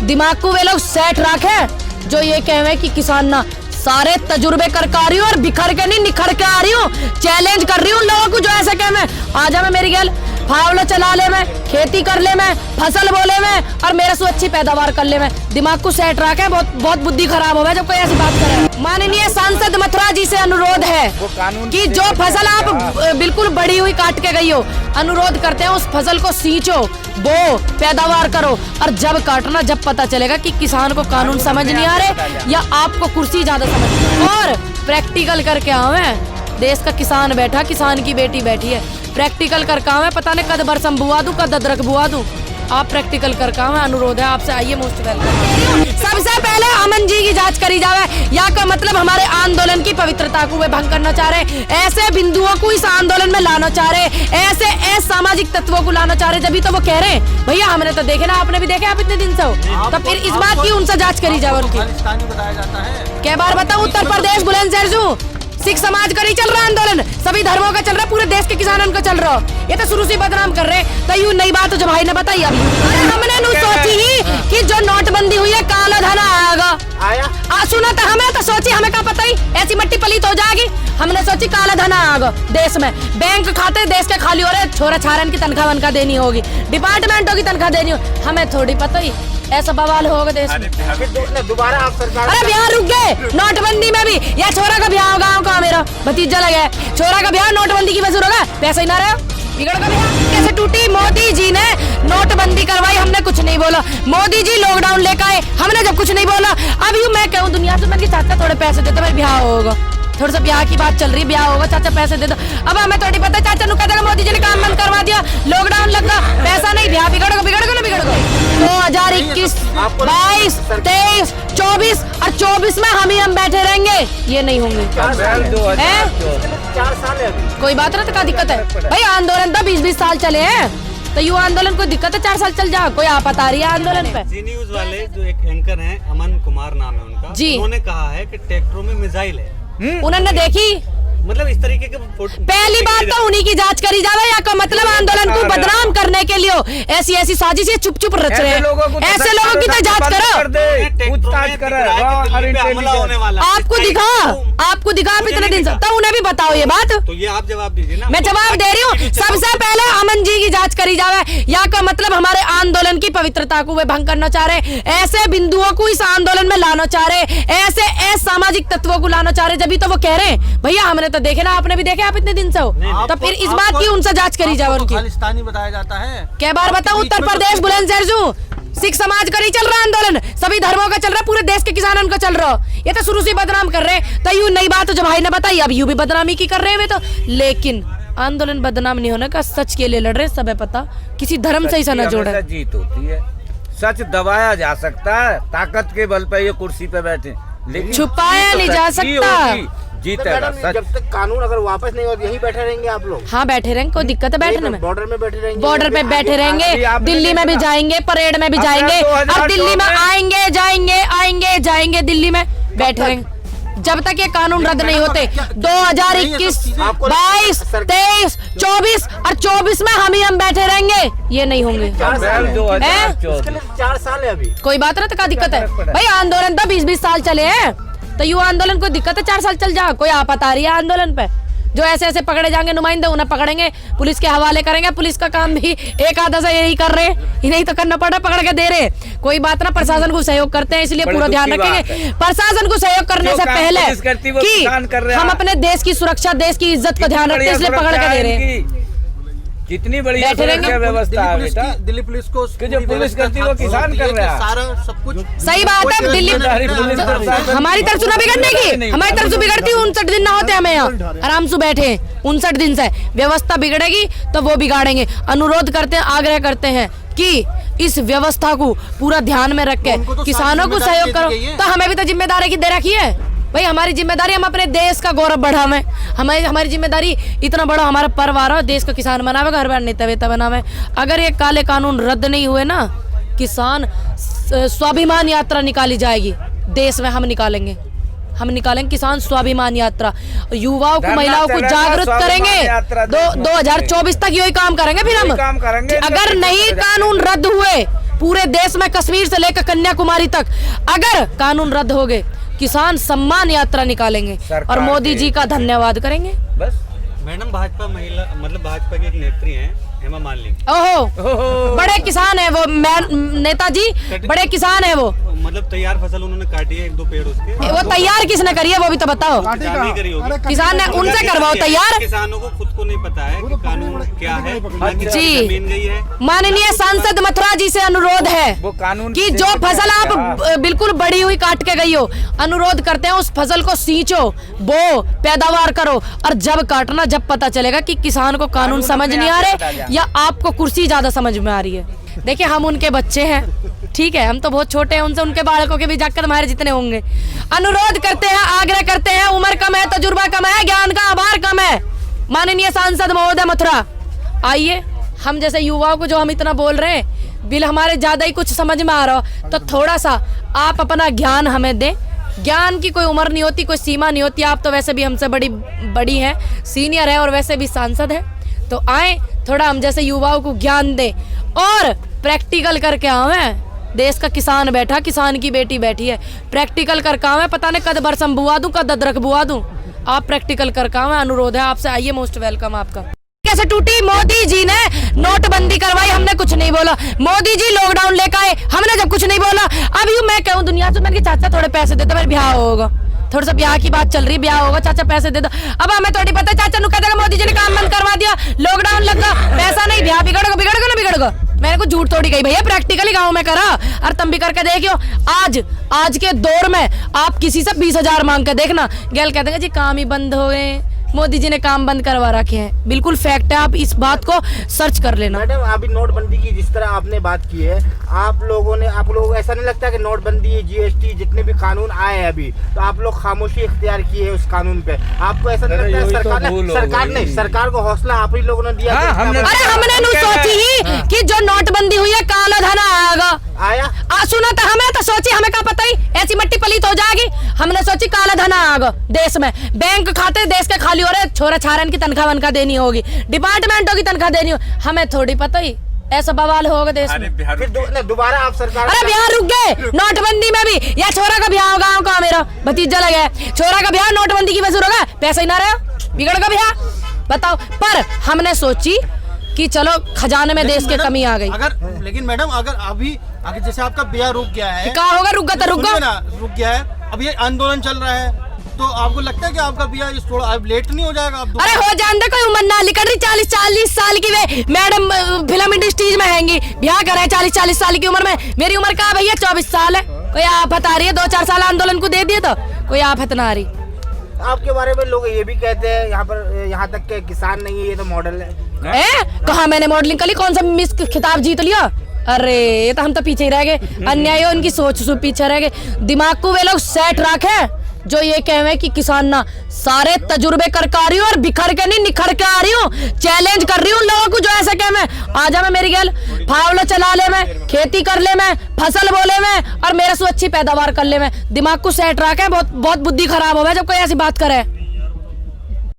दिमाग को वे लोग सेट रखे जो ये कहे कि किसान ना सारे तजुर्बे कर आ रही हूँ और बिखर के नहीं निखर के आ रही हूँ। चैलेंज कर रही हूँ लोगों को जो ऐसे कहे मैं आ जा मैं मेरी गैल फावड़ा चला ले मैं खेती कर ले मैं फसल बोले मैं और मेरे से अच्छी पैदावार कर ले मैं। दिमाग को सेट रखे बहुत बुद्धि खराब हो गया जब कोई ऐसी बात करे। माननीय सांसद मथुरा जी से अनुरोध है कि जो फसल आप बिल्कुल बड़ी हुई काट के गई हो, अनुरोध करते हैं उस फसल को सींचो, बो, पैदावार करो और जब काटना जब पता चलेगा कि किसान को कानून समझ नहीं आ रहे या आपको कुर्सी ज्यादा समझ और प्रैक्टिकल करके आवे। देश का किसान बैठा, किसान की बेटी बैठी है, प्रैक्टिकल कर काम है। पता नहीं कद बरसम बुआ दूं कद अदरक बुआ दूं। आप प्रैक्टिकल कर काम है। अनुरोध है आपसे, आइए मोस्ट वेलकम। सबसे पहले अमन जी की जांच करी जावे। या का मतलब हमारे आंदोलन की पवित्रता को वे भंग करना चाह रहे, ऐसे बिंदुओं को इस आंदोलन में लाना चाह रहे, ऐसे असामाजिक तत्वों को लाना चाह रहे। जब तो वो कह रहे हैं भैया हमने तो देखे ना, आपने भी देखे आप इतने दिन से हो, तो फिर इस बात की उनसे जाँच करी जावे उनकी। क्या बार बताऊँ, उत्तर प्रदेश बुलंदशहर सिख समाज का नहीं चल रहा आंदोलन, सभी धर्मों का चल रहा, पूरे देश के किसानों का चल रहा। ये तो शुरू से बदनाम कर रहे, तो यूं नई बात जो भाई ने बताई अभी। अरे हमने नु सोची ही कि जो नोटबंदी हुई है काला धन आएगा। सुना था हमें, तो सोची हमें क्या पता ही ऐसी मट्टी पलीत हो जाएगी। हमने सोची काला धन आएगा देश में, बैंक खाते देश के खाली हो रहे, छोरा छारन की तनख्वाह वनख्वाह देनी होगी, डिपार्टमेंटों की तनख्वाह देनी होगी। हमें थोड़ी पता ही ऐसा बवाल होगा देश में। दोबारा आप सरकार अरे बिहार रुक गए नोटबंदी में भी। या छोरा का ब्याह गाँव का मेरा भतीजा लगा है, छोरा का ब्याह नोटबंदी की वजह होगा, पैसा ही ना रहा बिगड़ का ब्याह कैसे टूटी। मोदी जी ने नोटबंदी करवाई, हमने कुछ नहीं बोला। मोदी जी लॉकडाउन लेकर आए, हमने जब कुछ नहीं बोला। अब यूँ मैं कहूँ दुनिया से, मैं चाचा थोड़े पैसे देते मेरे ब्याह होगा, थोड़ा सा ब्याह की बात चल रही, ब्याह होगा, चाचा पैसे दे दो। अब हमें थोड़ी पता, चाचा नु कहता मोदी जी ने काम बंद करवा दिया, लॉकडाउन लगा, पैसा नहीं, ब्याह बिगड़ गो ना बिगड़ गो। 2021, 22, 23, 24 और 24 में हम बैठे रहेंगे, ये नहीं होंगे। 4 साल है अभी, कोई बात ना, तो क्या दिक्कत है भाई। आंदोलन तो 20-20 साल चले हैं, तो यू आंदोलन कोई दिक्कत है 4 साल चल जा, कोई आपत आ रही है आंदोलन पे। जी न्यूज वाले जो एक एंकर हैं, अमन कुमार नाम है उनका जी, उन्होंने कहा है कि ट्रैक्टरों में मिसाइल है। उन्होंने देखी, मतलब इस तरीके के पहली बात तो उन्हीं की जांच करी जावे। या का मतलब आंदोलन को बदनाम करने के लिए ऐसी साजिशें चुप रच रहे हैं, ऐसे लोगों की तो जांच करो। आपको दिखा आप इतने दिन से, तो उन्हें भी बताओ ये बात। तो ये आप जवाब दीजिए ना। मैं जवाब दे रही हूँ। सबसे पहले अमन जी की जांच करी जावे। या का मतलब हमारे आंदोलन की पवित्रता को वे भंग करना चाह रहे, ऐसे बिंदुओं को इस आंदोलन में लाना चाह रहे, ऐसे असामाजिक तत्वों को लाना चाह रहे। जब तो वो कह रहे हैं भैया हमने तो देखे ना, आपने भी देखे आप इतने दिन से हो, तो फिर इस बात की उनसे जांच करी जाए उनकी। खालिस्तानी बताया जाता है। क्या बार बताऊं, उत्तर प्रदेश बुलंदशहर सिख समाज का नहीं चल रहा आंदोलन, सभी धर्मों का चल रहा, पूरे देश के किसानों का चल रहा। ये तो शुरू से बदनाम कर रहे, तो यूं नई बात जो भाई ने बताई अब यूं भी बदनामी की कर रहे हैं तो। लेकिन आंदोलन बदनाम नहीं होने का, सच के लिए लड़ रहे, सब है पता, किसी धर्म से ऐसा न जोड़े। जीत होती है, सच दबाया जा सकता है, ताकत के बल पे ये कुर्सी पे बैठे, लेकिन छुपाया नहीं जा सकता। जीतेगा सच। जब तक कानून अगर वापस नहीं होगा, यहीं बैठे रहेंगे आप लोग। हाँ बैठे रहेंगे, कोई दिक्कत है बैठने में। बॉर्डर में बैठे रहेंगे, बॉर्डर पे बैठे रहेंगे, दिल्ली में भी जाएंगे, परेड में भी जाएंगे, अब दिल्ली में आएंगे जाएंगे दिल्ली में बैठे रहेंगे जब तक ये कानून रद्द नहीं होते। 2021, 22, 23, 24 और 24 में हम बैठे रहेंगे, ये नहीं होंगे। 4 साल है अभी, कोई बात ना, तो क्या दिक्कत है भाई। आंदोलन तो 20-20 साल चले हैं, तो यू आंदोलन कोई दिक्कत है 4 साल चल जा, कोई आपत आ रही है आंदोलन पे। जो ऐसे पकड़े जाएंगे नुमाइंदे, उन्हें पकड़ेंगे, पुलिस के हवाले करेंगे। पुलिस का काम भी एक आधा से यही कर रहे हैं, इन्हें तो करना पड़ रहा, पकड़ के दे रहे। कोई बात ना, प्रशासन को सहयोग करते हैं, इसलिए पूरा ध्यान रखेंगे। प्रशासन को सहयोग करने से पहले कि हम अपने देश की सुरक्षा, देश की इज्जत का ध्यान रखते हैं, इसलिए पकड़ के दे रहे हैं। कितनी बड़ी व्यवस्था है बेटा, दिल्ली पुलिस को जो पुलिस करती है वो किसान कर रहा है, सारा सब कुछ सही बात है। दिल्ली हमारी तरफ से बिगड़ने की, हमारी तरफ से बिगड़ती 59 दिन ना होते, हमें यहाँ आराम से बैठे 59 दिन से। व्यवस्था बिगड़ेगी तो वो बिगाड़ेंगे। अनुरोध करते हैं, आग्रह करते हैं कि इस व्यवस्था को पूरा ध्यान में रख के किसानों को सहयोग करो। तो हमें भी तो जिम्मेदारी की दे रखी है भाई, हमारी जिम्मेदारी हम अपने देश का गौरव बढ़ावे। हमारी जिम्मेदारी इतना बड़ा हमारा पर्व आ रहा है, देश का किसान मनावे, घर बार नेता वेता बनावे। अगर ये काले कानून रद्द नहीं हुए ना, किसान स्वाभिमान यात्रा निकाली जाएगी देश में, हम निकालेंगे किसान स्वाभिमान यात्रा। युवाओं को, महिलाओं को जागरूक करेंगे। 2024 तक यही काम करेंगे। फिर हम अगर नहीं कानून रद्द हुए पूरे देश में कश्मीर से लेकर कन्याकुमारी तक अगर कानून रद्द हो गए, किसान सम्मान यात्रा निकालेंगे और मोदी जी का धन्यवाद करेंगे। बस मैडम भाजपा महिला मतलब भाजपा की एक नेत्री हैं हेमा मालिनी। ओहो, बड़े किसान है वो नेताजी, बड़े किसान है वो। मतलब तैयार फसल उन्होंने काटी है 1-2 पेड़ उसके। वो तैयार किसने करी है वो भी तो बताओ। किसान नहीं करी होगी। किसान ने, उनसे करवाओ तैयार। किसानों को खुद को नहीं पता है कि कानून क्या है। जी जमीन गई है। माननीय सांसद मथुरा जी से अनुरोध है वो कानून कि जो फसल आप बिल्कुल बड़ी हुई काट के गई हो, अनुरोध करते हैं उस फसल को सींचो, बो, पैदावार करो, और जब काटना, जब पता चलेगा कि किसान को कानून समझ नहीं आ रहे या आपको कुर्सी ज्यादा समझ में आ रही है। देखिए हम उनके बच्चे हैं, ठीक है, हम तो बहुत छोटे हैं उनसे, उनके बालकों के भी जाकर हमारे जितने होंगे। अनुरोध करते हैं, आग्रह करते हैं, उम्र कम है, तजुर्बा कम है, ज्ञान का आभार कम है। माननीय सांसद महोदय मथुरा, आइए, हम जैसे युवाओं को जो हम इतना बोल रहे हैं, बिल हमारे ज्यादा ही कुछ समझ में आ रहा हो तो थोड़ा सा आप अपना ज्ञान हमें दें। ज्ञान की कोई उम्र नहीं होती, कोई सीमा नहीं होती। आप तो वैसे भी हमसे बड़ी हैं, सीनियर है और वैसे भी सांसद है, तो आए थोड़ा हम जैसे युवाओं को ज्ञान दें और प्रैक्टिकल करके आवे। देश का किसान बैठा, किसान की बेटी बैठी है, प्रैक्टिकल करके आवे। पता नहीं कद बरसम बुआ दूं, कद अदरक बुआ दूं, आप प्रैक्टिकल करके आवे। अनुरोध है आपसे, आइए, मोस्ट वेलकम आपका। कैसे टूटी? मोदी जी ने नोटबंदी करवाई, हमने कुछ नहीं बोला। मोदी जी लॉकडाउन लेकर आए, हमने जब कुछ नहीं बोला। अब यूं मैं कहूँ दुनिया से, मैंने चाचा थोड़े पैसे दे दो, मेरे ब्याह होगा, थोड़ा सा ब्याह की बात चल रही है, ब्याह होगा, चाचा पैसे दे दो। अब हमें थोड़ी पता है, चाचा नु कहता मोदी जी ने काम बंद करवा दिया, लॉकडाउन लगा, पैसा नहीं, ब्याह बिगड़ेगा ना बिगड़ेगा। मैंने कुछ झूठ थोड़ी कही भैया, प्रैक्टिकली गाँव में करा, और तुम भी करके देखियो। आज के दौर में आप किसी से 20,000 मांग के देखना, गैल कह देंगे जी काम ही बंद हो गए, मोदी जी ने काम बंद करवा रखे हैं। बिल्कुल फैक्ट है, आप इस बात को सर्च कर लेना। मैडम अभी नोटबंदी की जिस तरह आपने बात की है, आप लोगों को ऐसा नहीं लगता कि नोटबंदी, जीएसटी, जितने भी कानून आए हैं अभी, तो आप लोग खामोशी इख्तियार की है उस कानून पे? आपको ऐसा नहीं लगता है सरकार को हौसला आप ही लोगों ने दिया? हमने सोची ही कि जो नोटबंदी हुई है काला धन आएगा, सुना था हमें, तो सोची हमें क्या पता ही ऐसी मट्टी पलीत हो जाएगी। हमने सोची काला धन आएगा देश में, बैंक खाते देश के खाली हो रहे, छोरा छारन की तनख्वाह वनख्वाह देनी होगी, डिपार्टमेंटों की तनख्वाह देनी होगी, हमें थोड़ी पता ही ऐसा बवाल होगा देश में। फिर दोबारा आप सरकार, अरे बिहार रुक गए नोटबंदी में भी। या छोरा का ब्याह होगा, गाँव का मेरा भतीजा लगा है, छोरा का ब्याह नोटबंदी की वजह होगा, पैसा ही ना रहा, बिगड़ का ब्याह, बताओ। पर हमने सोची कि चलो खजाने में देश की कमी आ गई। लेकिन मैडम अगर अभी जैसे आपका ब्याह रुक गया है, क्या होगा? रुक गया है, अब ये आंदोलन चल रहा है, तो आपको लगता है कि आपका ब्याह थोड़ा अब लेट नहीं हो जाएगा? अरे हो जाने कोई उम्र ना निकल रही, 40 साल की वे मैडम फिल्म इंडस्ट्रीज में हैंगी, ब्याह कर रहे हैं 40 साल की उम्र में। मेरी उम्र क्या भैया 24 साल है, कोई आफत आ रही है? 2-4 साल आंदोलन को दे दिए तो कोई आफत ना आ रही। आपके बारे में लोग ये भी कहते हैं यहाँ तक के किसान नहीं है, ये तो मॉडल है। कहाँ मैंने मॉडलिंग करी? कौन सा मिस खिताब जीत लिया? अरे ये तो हम तो पीछे ही रह गए, अन्याय उनकी सोच से पीछे रह गए। दिमाग को वे लोग सेट रखे जो ये कहे कि किसान ना, सारे तजुर्बे करके आ रही हूँ और बिखर के नहीं निखर के आ रही हूँ, चैलेंज कर रही हूँ लोगों को जो ऐसा कहे मैं आ जा, मैं मेरी गैल फावड़ा चला ले, मैं खेती कर ले, मैं फसल बोले में, और मेरे से अच्छी पैदावार कर ले। मैं दिमाग को सेट रखे, बहुत बुद्धि खराब हो गया जब कोई ऐसी बात करे।